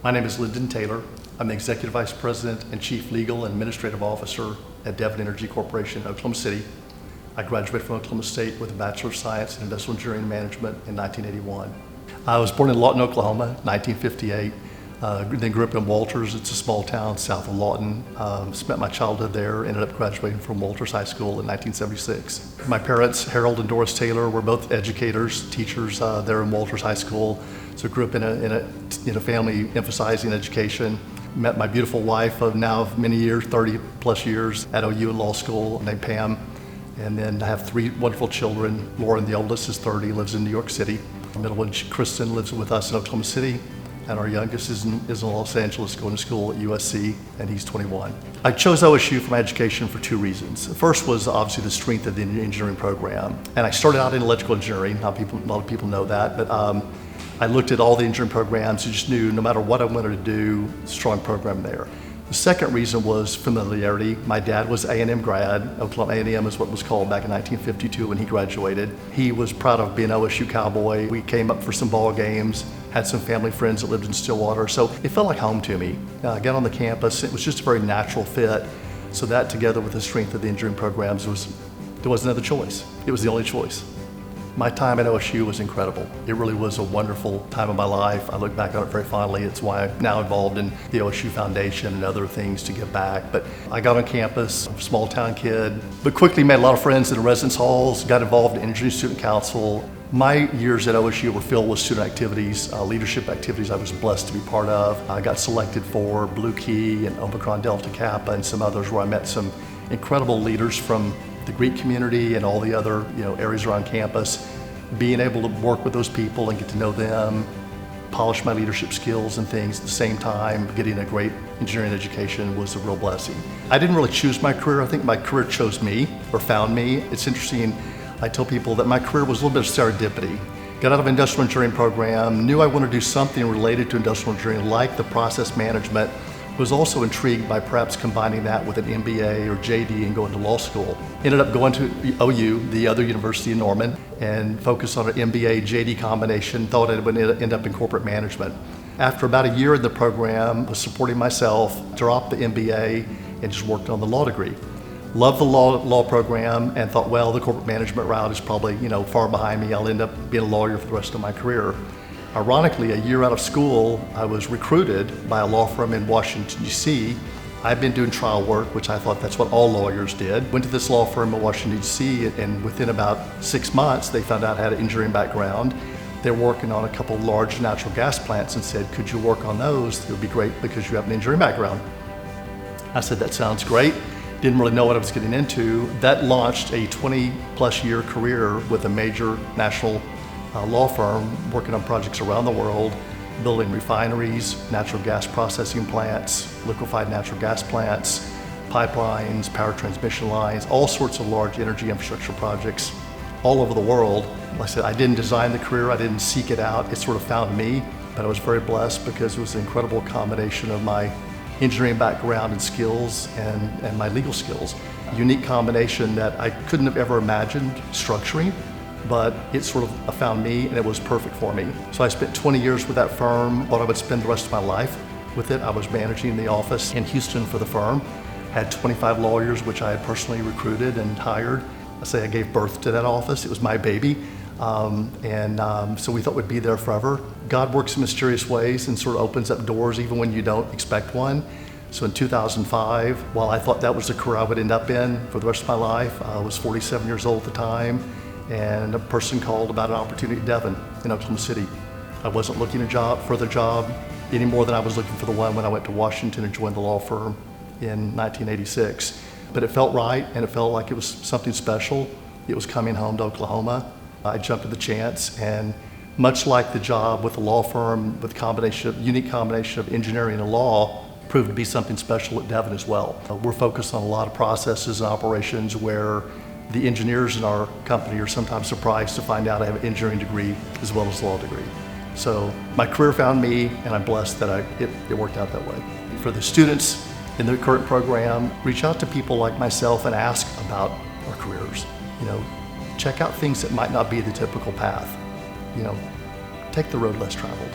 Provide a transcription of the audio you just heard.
My name is Lyndon Taylor. I'm the Executive Vice President and Chief Legal and Administrative Officer at Devon Energy Corporation in Oklahoma City. I graduated from Oklahoma State with a Bachelor of Science in Industrial Engineering and Management in 1981. I was born in Lawton, Oklahoma, 1958. Then grew up in Walters. It's a small town south of Lawton. Spent my childhood there, ended up graduating from Walters High School in 1976. My parents, Harold and Doris Taylor, were both educators, teachers there in Walters High School. So grew up in a family emphasizing education. Met my beautiful wife of now many years, 30 plus years, at OU in law school, named Pam. And then I have three wonderful children. Lauren, the oldest, is 30, lives in New York City. The middle one, Kristen, lives with us in Oklahoma City. And our youngest is in Los Angeles, going to school at USC, and he's 21. I chose OSU for my education for two reasons. The first was obviously the strength of the engineering program. And I started out in electrical engineering. A lot of people know that, but I looked at all the engineering programs and just knew no matter what I wanted to do, strong program there. The second reason was familiarity. My dad was A&M grad. Oklahoma A&M is what it was called back in 1952 when he graduated. He was proud of being an OSU Cowboy. We came up for some ball games, had some family friends that lived in Stillwater, so it felt like home to me. I got on the campus, it was just a very natural fit. So that together with the strength of the engineering programs, there was another choice. It was the only choice. My time at OSU was incredible. It really was a wonderful time of my life. I look back on it very fondly. It's why I'm now involved in the OSU Foundation and other things to give back. But I got on campus, a small town kid, but quickly made a lot of friends in the residence halls, got involved in Engineering Student Council. My years at OSU were filled with student activities, leadership activities I was blessed to be part of. I got selected for Blue Key and Omicron Delta Kappa and some others where I met some incredible leaders from the Greek community and all the other areas around campus. Being able to work with those people and get to know them, polish my leadership skills and things at the same time, getting a great engineering education was a real blessing. I didn't really choose my career. I think my career chose me or found me. It's interesting, I tell people that my career was a little bit of serendipity. Got out of an industrial engineering program, knew I wanted to do something related to industrial engineering like the process management. Was also intrigued by perhaps combining that with an MBA or JD and going to law school. Ended up going to OU, the other university in Norman, and focused on an MBA JD combination, thought it would end up in corporate management. After about a year in the program, was supporting myself, dropped the MBA and just worked on the law degree. Loved the law program and thought, well, the corporate management route is probably far behind me. I'll end up being a lawyer for the rest of my career. Ironically, a year out of school, I was recruited by a law firm in Washington, D.C. I'd been doing trial work, which I thought that's what all lawyers did. Went to this law firm in Washington, D.C., and within about 6 months, they found out I had an engineering background. They're working on a couple of large natural gas plants and said, could you work on those? It would be great because you have an engineering background. I said, that sounds great. Didn't really know what I was getting into. That launched a 20-plus year career with a major national law firm working on projects around the world, building refineries, natural gas processing plants, liquefied natural gas plants, pipelines, power transmission lines, all sorts of large energy infrastructure projects all over the world. Like I said, I didn't design the career, I didn't seek it out, it sort of found me, but I was very blessed because it was an incredible combination of my engineering background and skills and my legal skills. A unique combination that I couldn't have ever imagined structuring, but it sort of found me and it was perfect for me. So I spent 20 years with that firm, thought I would spend the rest of my life with it. I was managing the office in Houston for the firm, had 25 lawyers which I had personally recruited and hired. I say I gave birth to that office, it was my baby. So we thought we'd be there forever. God works in mysterious ways and sort of opens up doors even when you don't expect one. So in 2005, while I thought that was the career I would end up in for the rest of my life, I was 47 years old at the time, and a person called about an opportunity at Devon in Oklahoma City. I wasn't looking for the job any more than I was looking for the one when I went to Washington and joined the law firm in 1986. But it felt right, and it felt like it was something special. It was coming home to Oklahoma. I jumped at the chance, and much like the job with the law firm, with unique combination of engineering and law, proved to be something special at Devon as well. We're focused on a lot of processes and operations where the engineers in our company are sometimes surprised to find out I have an engineering degree as well as a law degree. So my career found me, and I'm blessed that it worked out that way. For the students in the current program, reach out to people like myself and ask about our careers. Check out things that might not be the typical path. Take the road less traveled.